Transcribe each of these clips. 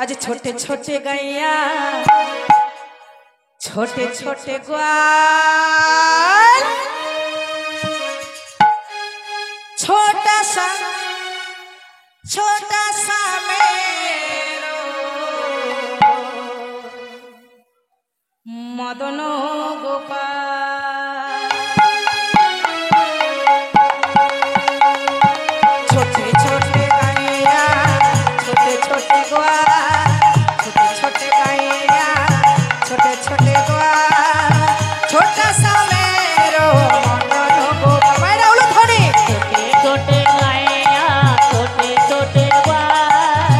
आज छोटे छोटे गैया छोटे छोटे ग्वाल छोटा सा मेरो मदन गोपाल छोटे छोटे गैया छोटे छोटे ग्वाल छोटे छोटे गैया छोटे छोटे ग्वाल छोटा सा मेरो मदन गोपाल भाई राहुल थोड़ी छोटे छोटे गैया छोटे छोटे ग्वाल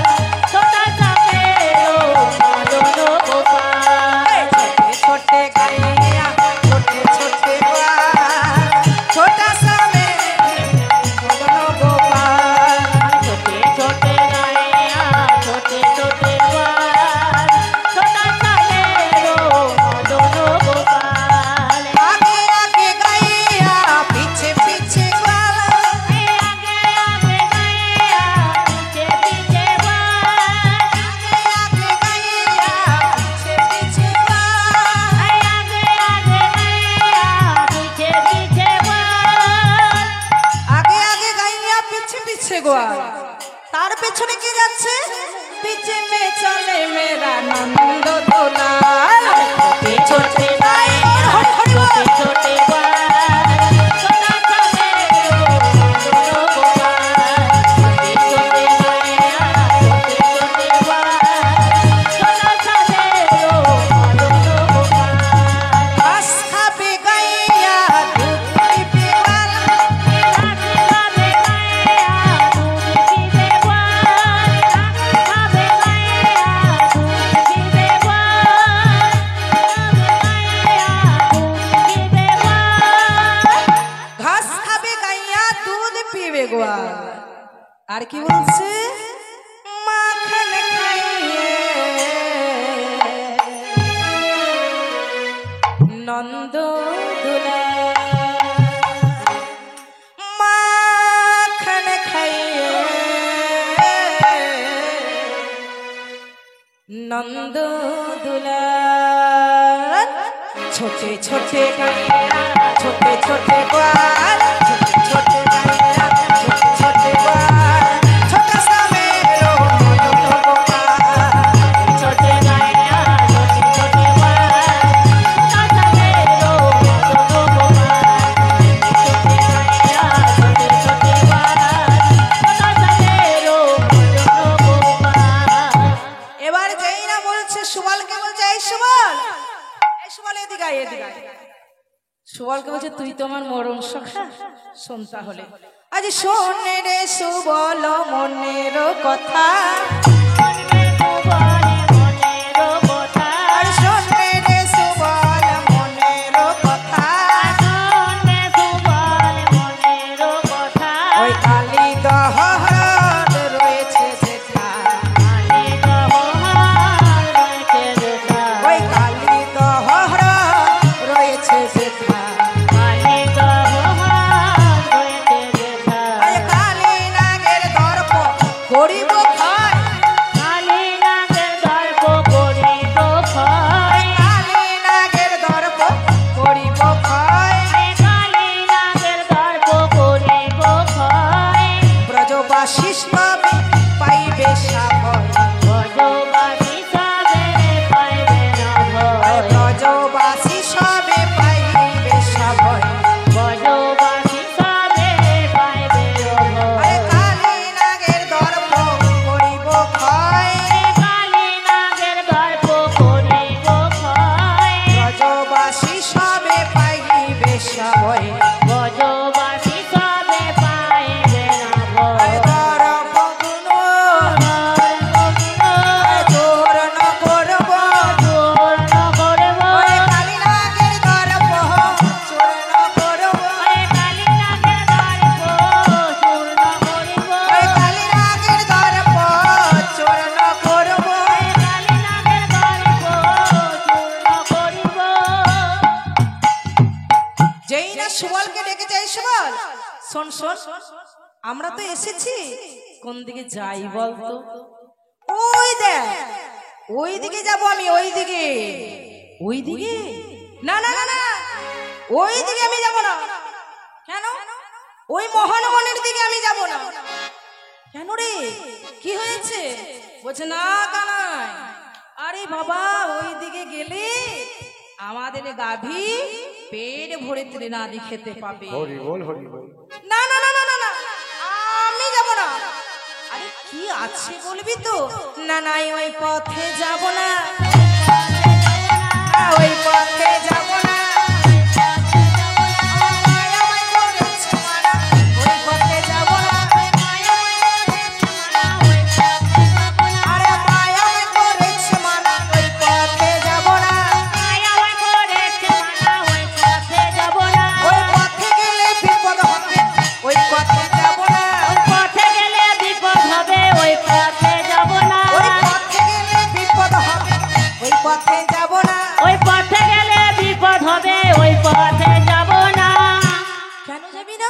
छोटा सा मेरो मदन गोपाल छोटे छोटे गैया छोटे छोटे ग्वाल छोटा सा मेरो मदन गोपाल छोटे छोटे गैया छोटे छोटे ग्वाल छोटा सा मेरो मदन गोपाल आगे आगे गैया पीछे पीछे ग्वाल आगे आगे गैया पीछे पीछे ग्वाल आगे गैया पीछे पीछे ग्वाल आगे आगे गैया पीछे पीछे ग्वाल आगे आगे गैया पीछे पीछे ग्वाल तार पेছনে কি যাচ্ছে पीछे में चले मेरा नंद दुलाल छोटे छोटे गैया छोटे छोटे ग्वाल छोटा सा मेरो मदन गोपाल छोटे छोटे गैया छोटे छोटे ग्वाल छोटा सा मेरो मदन गोपाल घास खाबे गैया दूध पीबे ग्वाल आगे आगे गैया दूध पीबे ग्वाल आगे गैया दूध पीबे ग्वाल घास खाबे गैया दूध पीबे ग्वाल আর কি বলছে মাখন খাইয়ে নন্দ দুলাল মাখন খাইয়ে নন্দ দুলাল छोटे छोटे गैया छोटे छोटे ग्वाल छोटे छोटे गैया छोटे छोटे ग्वाल छोटा सा मेरो मदन गोपाल छोटे गैया छोटे छोटे ग्वाल छोटा सा मेरो मदन गोपाल छोटे गैया छोटे छोटे ग्वाल छोटा सा मेरो मदन गोपाल এবার যেই না বলছে সুবলকে বলছে এই সুবল এদিকে আয় এদিকে আয় সুবলকে বলছে তুই তো আমার মরণ সখা শোন তাহলে আজ শোন রে সুবল মনের কথা আর শোন রে সুবল মনের কথা ওই কালী দহরদ রয়েছে যেথা ওই কালী দহরদ রয়েছে যেথা আরে কালী নাগের দর্প করিব ক্ষয় কালী নাগের দর্প করিব ক্ষয় ব্রজবাসী সবে পাইবে সাভয় ব্রজবাসী সবে পাইবে সাভয় আরে কালী নাগের দর্প করিব ক্ষয় ব্রজবাসী সবে পাইবে সাভয় ব্রজবাসী সবে পাইবে না ভয় দর্প গুণ জোর ন করব চোর ন করব ওই কালী নাগের দর্প চোর ন করব ওই কালী নাগের দর্প চোর ন করিব ওই কালী নাগের দর্প চোর ন করব ওই কালী নাগের দর্প চোর ন করিব যেই না সুবলকে ডেকে যাই সুবল শোন শোন আমরা তো এসেছি কোন দিকে যাই বলতো ওই দেখ, ওই দিকে যাবো আমি, ওই দিকে। ওই দিকে না না না না, ওই দিকে আমি যাব না। কেন? ওই মোহনমণির দিকে আমি যাব না। কেন রে, কি হয়েছে? বলছে না কানাই, আরে বাবা ওই দিকে গেলে আমাদের গাভী পেট ভরে তৃণাদি খেতে পাবে। হরি বল হরি বল। না না না না না না, আমি যাব না। আরে কি আছে বলবি তো? না না ওই পথে যাব না, না, ওই পথে যাব না। আমায় করেছে মানা, ওই পথে যাব না। আরে মায়াময় করেছে মানা, ওই পথে যাব না। ওই পথে গেলে বিপদ হবে, ওই পথে যাব না। ওই পথে গেলে বিপদ হবে, ওই পথে যাব না। কেন যাবি না?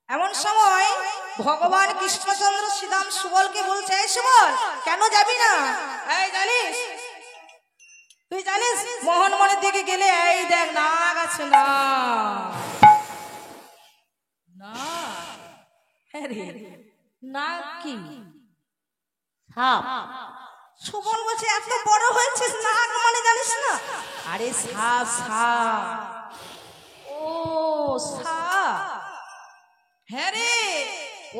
এমন সময় ভগবান কৃষ্ণচন্দ্র শ্রীরাম সুবলকে বলছে, এই সুবল কেন যাবি না? এই জানিস, তুই জানিস মোহনমণির দিকে গেলে এই দেখ নাগ আছে না। না আরে নাগ কি? সুবল বলছে এত বড় হয়েছিস, নাগ মানে জানিস না? আরে সাপ সাপ। ও সাপ, হ্যাঁ রে,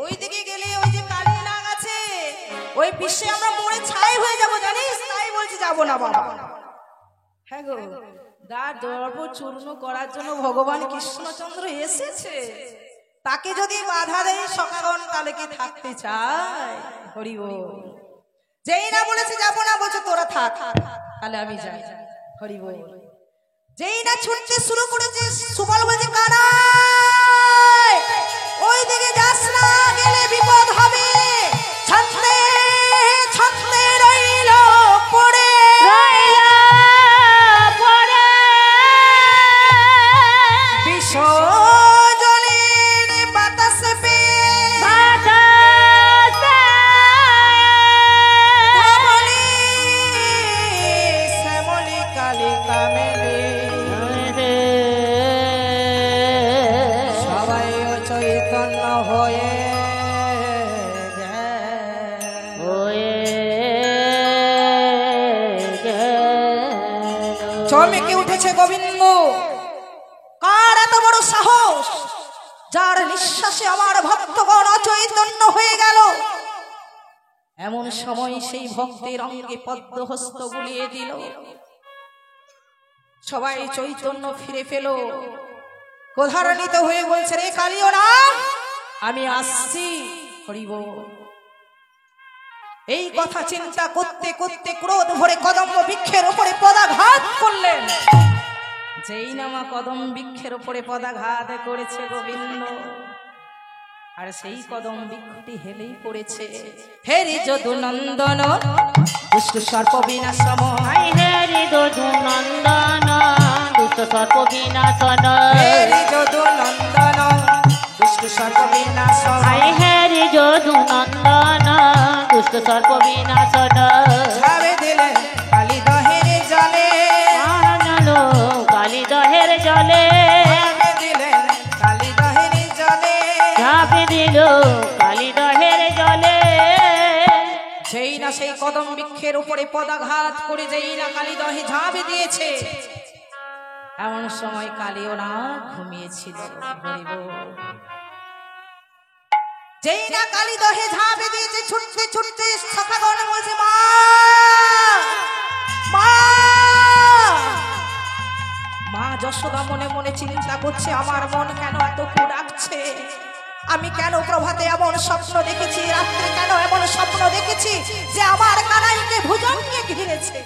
ওই দিকে গেলে ওই যে কালী নাগ আছে, ওই বিশ্বে আমরা মরে ছাই হয়ে যাব জানিস, তাই বলছি যাব না বাবা। হ্যাঁ গো, গা দর্প চূর্ণ করার জন্য ভগবান কৃষ্ণচন্দ্র এসেছে, তাকে যদি বাধা দেয় সকারণ তাহলে কি থাকতে চায়? হরি বল। যেই না বলেছে যাব না, বলছে তোরা থাক, তাহলে আমি যাই। হরি বল। যেই না ছুটতে শুরু করেছে, সুবল বলছে কানাই ওই দিকে যাস না, গেলে বিপদ হবে। ছন্দে ছন্দে রইল পড়ে, বিসর্জনের বাতাস পেয়ে ধবলি শ্যামলি কালিকা মেলে, সবাই চৈতন্য হয়ে চমকে উঠেছে গোবিন্দ। কার এত বড় সাহস, যার নিঃশ্বাসে আমার ভক্তগণ অচৈতন্য হয়ে গেল? এমন সময় সেই ভক্তের অঙ্গে পদ্মহস্ত গুলিয়ে দিল, সবাই চৈতন্য ফিরে পেল। ক্রোধান্বিত হয়ে বলছে, রে কালিও না, আমি আসছি। হরি বল। এই কথা চিন্তা করতে করতে ক্রোধ ভরে কদম্ব বৃক্ষের উপরে পদাঘাত করলেন। যেই নামা কদম বৃক্ষের উপরে পদাঘাত করেছে গোবিন্দ, আর সেই কদম বৃক্ষটি হেলেই পড়েছে। হেরি যদু নন্দন দুষ্ট সর্প বিনাশম, হেরি যদু নন্দন দুষ্ট সর্প বিনাশন, হেরি যদু নন্দন দুষ্ট সর্প বিনাশম, হেরি যদু নন্দন দুষ্ট সর্প বিনাশন। ঝাবে দিলেন কালী দহের জলে, জানো কালী দহের জলে, ঝাবে দিলেন কালী দহের জলে, ঝাঁপে দিল কালী দহের জলে। সেই না সেই কদম বৃক্ষের উপরে পদাঘাত করে যেই না কালী দহে ঝাঁপে দিয়েছে, এমন সময় কালীও না ঘুমিয়েছিল। হরি বল। যেই না কালী দহে ঝাঁপে দিয়েছে, ছুটতে ছুটতে সখাগণ বলছে মা মা মা। যশোদা মনে মনে চিন্তা করছে, আমার মন কেন এত ডাকছে, আমি কেন প্রভাতে এমন স্বপ্ন দেখেছি, রাত্রে কেন এমন স্বপ্ন দেখেছি যে আমার কানাইকে ভুজঙ্গে ঘিরেছে।